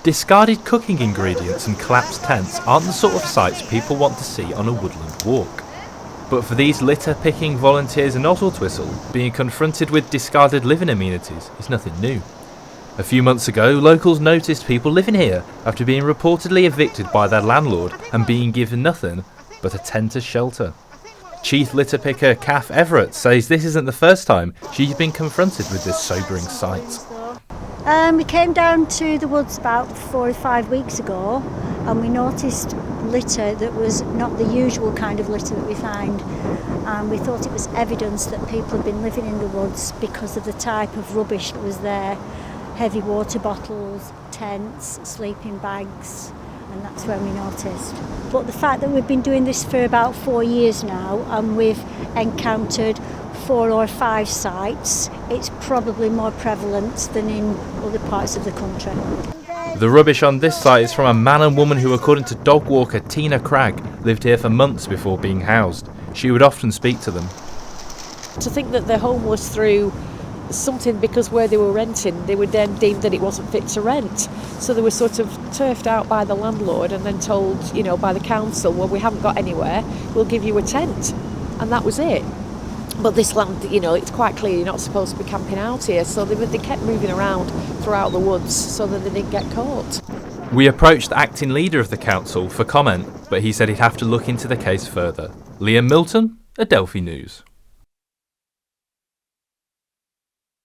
Discarded cooking ingredients and collapsed tents aren't the sort of sights people want to see on a woodland walk. But for these litter-picking volunteers in Oswaldtwistle, being confronted with discarded living amenities is nothing new. A few months ago, locals noticed people living here after being reportedly evicted by their landlord and being given nothing but a tent as shelter. Chief litter picker Kath Everett says this isn't the first time she's been confronted with this sobering sight. We came down to the woods about 4 or 5 weeks ago and we noticed litter that was not the usual kind of litter that we find, and we thought it was evidence that people had been living in the woods because of the type of rubbish that was there. Heavy water bottles, tents, sleeping bags, and that's when we noticed. But the fact that we've been doing this for about 4 years now and we've encountered 4 or 5 sites, it's probably more prevalent than in other parts of the country. The rubbish on this site is from a man and woman who, according to dog walker Tina Cragg, lived here for months before being housed. She would often speak to them. To think that they're homeless through something because where they were renting, they were then deemed that it wasn't fit to rent. So they were sort of turfed out by the landlord and then told, by the council, well, we haven't got anywhere, we'll give you a tent. And that was it. But this land, it's quite clear you're not supposed to be camping out here. So they kept moving around throughout the woods so that they didn't get caught. We approached the acting leader of the council for comment, but he said he'd have to look into the case further. Liam Milton, Adelphi News.